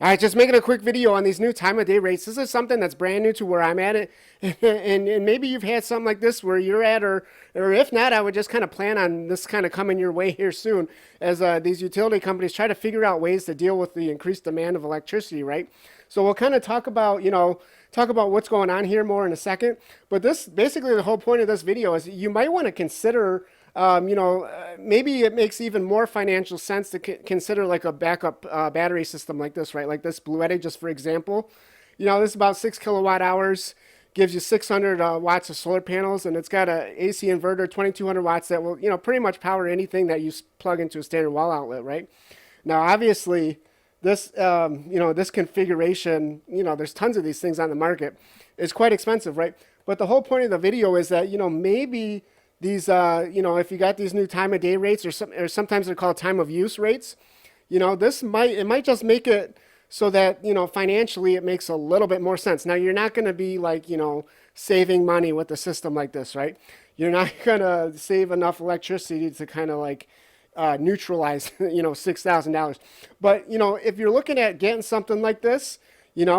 All right, just making a quick video on these new time of day rates. This is something that's brand new to where I'm at it, and maybe you've had something like this where you're at, or if not, I would just kind of plan on this kind of coming your way here soon, as these utility companies try to figure out ways to deal with the increased demand of electricity, right? So we'll kind of talk about, talk about what's going on here more in a second. But this basically the whole point of this video is you might want to consider maybe it makes even more financial sense to consider like a backup battery system like this, right? Like this Bluetti, just for example. This is about 6 kilowatt hours, gives you 600 watts of solar panels, and it's got a AC inverter, 2200 watts that will, pretty much power anything that you plug into a standard wall outlet, right? Now, obviously, this, this configuration, there's tons of these things on the market. It's quite expensive, right? But the whole point of the video is that, maybe these, if you got these new time of day rates, or sometimes they're called time of use rates, it might just make it so that, financially it makes a little bit more sense. Now, you're not going to be like, saving money with a system like this, right? You're not going to save enough electricity to kind of like neutralize, $6,000. But, if you're looking at getting something like this,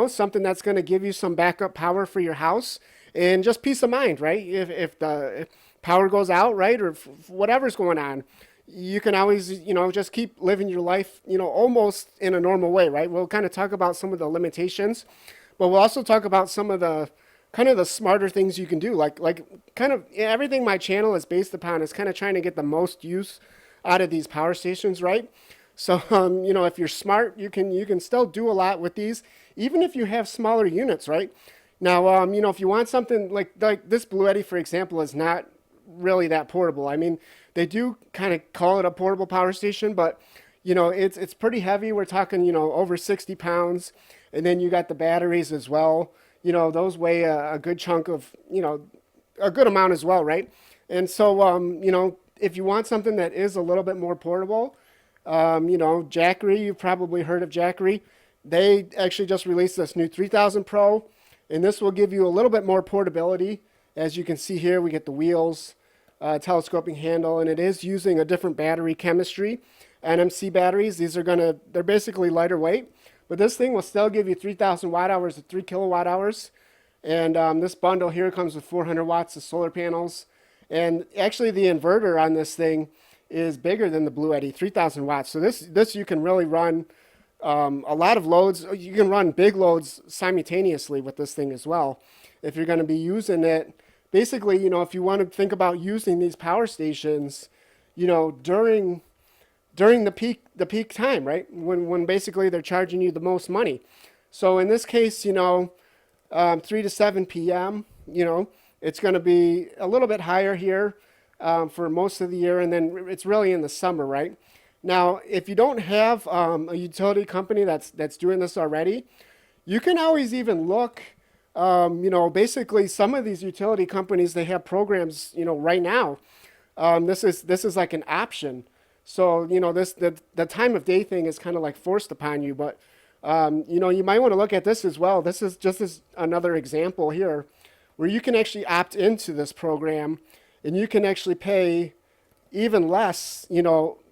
something that's going to give you some backup power for your house and just peace of mind, right? If the power goes out, right, or whatever's going on, you can always, just keep living your life, almost in a normal way, right? We'll kind of talk about some of the limitations, but we'll also talk about some of the kind of the smarter things you can do. Like kind of everything my channel is based upon is kind of trying to get the most use out of these power stations, right? So, if you're smart, you can still do a lot with these, even if you have smaller units, right? Now, if you want something like this Bluetti, for example, is not really that portable. I mean, they do kind of call it a portable power station, but it's pretty heavy. We're talking, over 60 pounds. And then you got the batteries as well. Those weigh a good chunk of, a good amount as well, right? And so, if you want something that is a little bit more portable, Jackery, you've probably heard of Jackery. They actually just released this new 3000 Pro, and this will give you a little bit more portability. As you can see here, we get the wheels, telescoping handle, and it is using a different battery chemistry. NMC batteries, they're basically lighter weight, but this thing will still give you 3000 watt hours to 3 kilowatt hours. And this bundle here comes with 400 watts of solar panels. And actually the inverter on this thing is bigger than the Bluetti, 3000 watts. So this you can really run a lot of loads. You can run big loads simultaneously with this thing as well. If you're going to be using it, basically, if you want to think about using these power stations, during the peak time, right? When basically they're charging you the most money. So in this case, 3 to 7 p.m., it's going to be a little bit higher here for most of the year, and then it's really in the summer, right? Now, if you don't have a utility company that's doing this already, you can always even look. Basically, some of these utility companies, they have programs, right now. This is like an option. So, the time of day thing is kind of like forced upon you, but you might want to look at this as well. This is just another example here where you can actually opt into this program, and you can actually pay even less,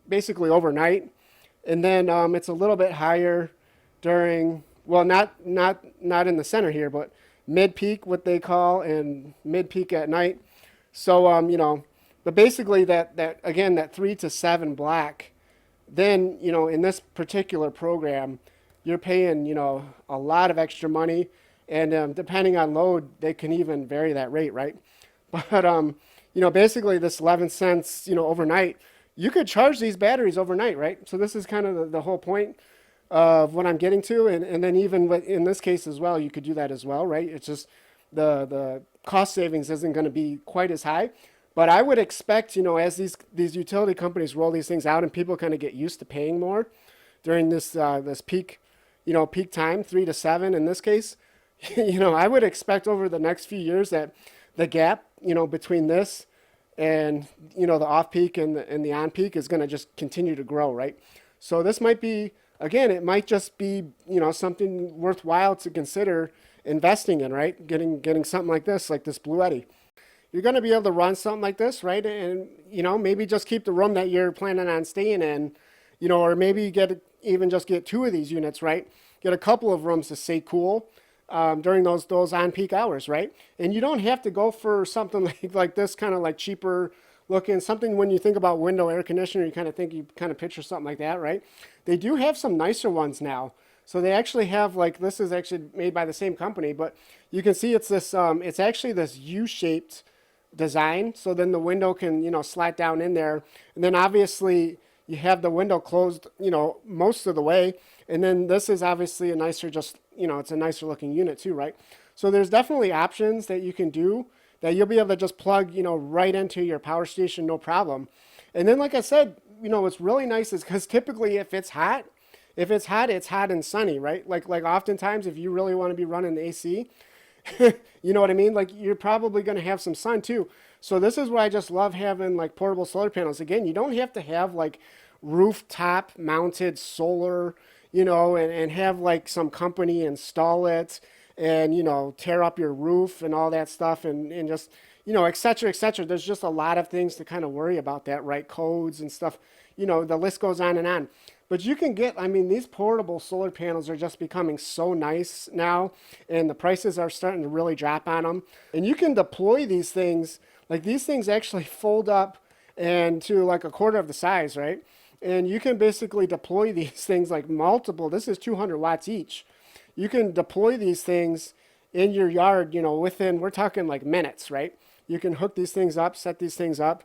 basically overnight. And then it's a little bit higher during, well, not in the center here, but mid-peak, what they call, and mid-peak at night. So, but basically that again, that 3 to 7 block, then, in this particular program, you're paying, a lot of extra money. And depending on load, they can even vary that rate, right? But, basically this 11 cents, overnight, you could charge these batteries overnight, right? So this is kind of the whole point of what I'm getting to. And then even in this case as well, you could do that as well, right? It's just the cost savings isn't going to be quite as high. But I would expect, as these utility companies roll these things out and people kind of get used to paying more during this peak, peak time, 3 to 7 in this case, I would expect over the next few years that the gap, between this and, the off peak and the on peak is going to just continue to grow, right? So this might be, again, it might just be, something worthwhile to consider investing in, right? Getting something like this Bluetti. You're going to be able to run something like this, right? And, maybe just keep the room that you're planning on staying in, or maybe just get 2 of these units, right? get a couple of rooms to stay cool during those on peak hours, right? And you don't have to go for something like this, kind of like cheaper looking something. When you think about window air conditioner, you kind of picture something like that, right? They do have some nicer ones now. So they actually have, like, this is actually made by the same company, but you can see it's this it's actually this U-shaped design. So then the window can, slat down in there, and then obviously you have the window closed, most of the way. And then this is obviously a nicer, just, it's a nicer looking unit too, right? So there's definitely options that you can do that you'll be able to just plug, right into your power station, no problem. And then, like I said, what's really nice is because typically if it's hot, it's hot and sunny, right? Like oftentimes if you really want to be running the AC, you know what I mean? Like, you're probably going to have some sun too. So this is why I just love having like portable solar panels. Again, you don't have to have like rooftop mounted solar, and have like some company install it and, tear up your roof and all that stuff, and just, et cetera, et cetera. There's just a lot of things to kind of worry about that, right? Codes and stuff, the list goes on and on. But you can get, I mean, these portable solar panels are just becoming so nice now, and the prices are starting to really drop on them. And you can deploy these things, like these things actually fold up and to like a quarter of the size, right? And you can basically deploy these things like multiple, this is 200 watts each. You can deploy these things in your yard, within, we're talking like minutes, right? You can hook these things up, set these things up.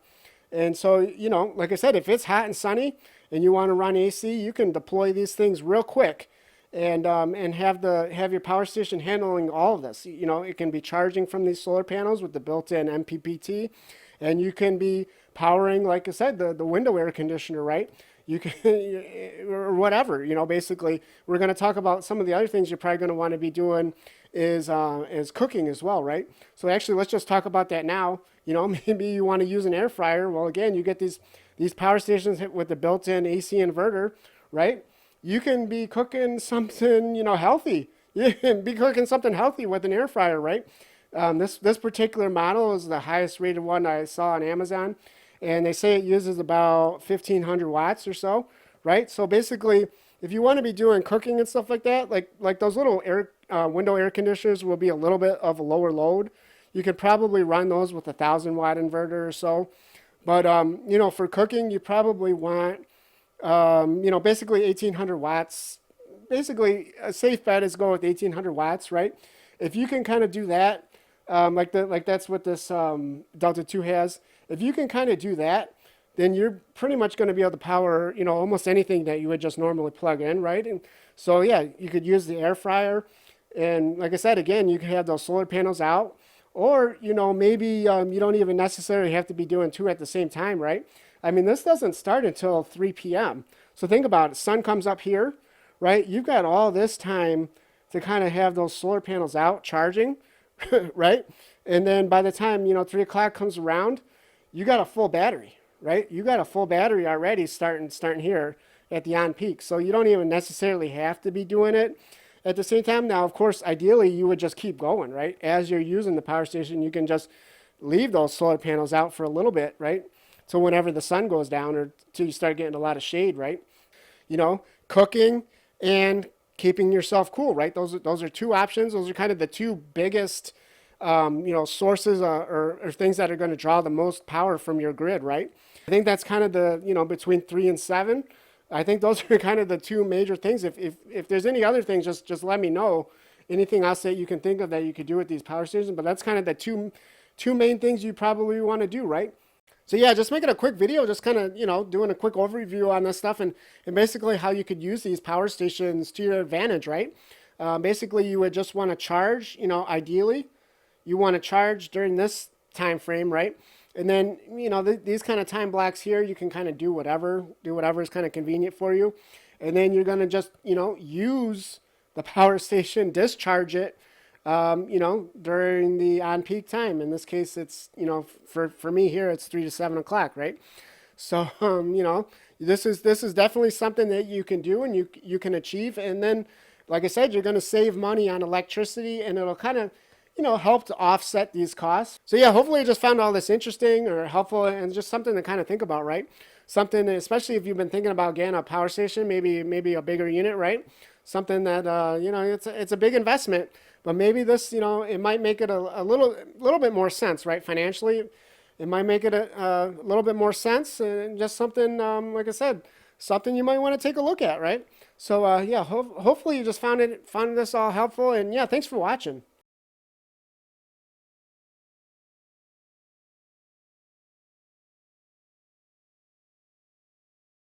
And so, like I said, if it's hot and sunny and you want to run AC, you can deploy these things real quick and have your power station handling all of this. It can be charging from these solar panels with the built-in MPPT, and you can be powering, like I said, the window air conditioner, right? You can, or whatever, basically. We're going to talk about some of the other things you're probably going to want to be doing is cooking as well, right? So actually, let's just talk about that now. Maybe you want to use an air fryer. Well, again, you get these power stations with the built-in AC inverter, right? You can be cooking something, healthy. You can be cooking something healthy with an air fryer, right? This particular model is the highest rated one I saw on Amazon, and they say it uses about 1,500 watts or so, right? So basically, if you want to be doing cooking and stuff like that, like those little window air conditioners will be a little bit of a lower load. You could probably run those with a 1,000-watt inverter or so. But, for cooking, you probably want, basically 1,800 watts. Basically, a safe bet is go with 1,800 watts, right? If you can kind of do that, like that's what this Delta 2 has. If you can kind of do that, then you're pretty much going to be able to power, almost anything that you would just normally plug in, right? And so, yeah, you could use the air fryer. And like I said, again, you could have those solar panels out. Or, maybe you don't even necessarily have to be doing two at the same time, right? I mean, this doesn't start until 3 p.m. So think about it. Sun comes up here, right? You've got all this time to kind of have those solar panels out charging, right? And then by the time, 3 o'clock comes around, you got a full battery, right? You got a full battery already starting here at the on peak. So you don't even necessarily have to be doing it at the same time. Now, of course, ideally, you would just keep going, right? As you're using the power station, you can just leave those solar panels out for a little bit, right? So whenever the sun goes down or till you start getting a lot of shade, right? Cooking and keeping yourself cool, right? Those are two options. Those are kind of the two biggest, sources or things that are going to draw the most power from your grid, right? I think that's kind of the, between 3 and 7. I think those are kind of the two major things. If there's any other things, just let me know. Anything else that you can think of that you could do with these power stations, but that's kind of the two main things you probably want to do, right? So yeah, just making a quick video, just kind of, doing a quick overview on this stuff and basically how you could use these power stations to your advantage, right? Basically, you would just want to charge, ideally, you want to charge during this time frame, right? And then, these kind of time blocks here, you can kind of do whatever is kind of convenient for you. And then you're going to just, use the power station, discharge it, during the on-peak time. In this case, it's, for me here, it's 3 to 7 o'clock, right? So, this is definitely something that you can do and you can achieve. And then, like I said, you're going to save money on electricity, and it'll kind of, help to offset these costs. So yeah, hopefully you just found all this interesting or helpful and just something to kind of think about, right? Something, especially if you've been thinking about getting a power station, maybe a bigger unit, right? something that it's a big investment, but maybe this it might make it a little bit more sense, right? Financially, it might make it a little bit more sense, and just something like I said, something you might want to take a look at, right? So yeah, hopefully you just found this all helpful, and yeah, thanks for watching.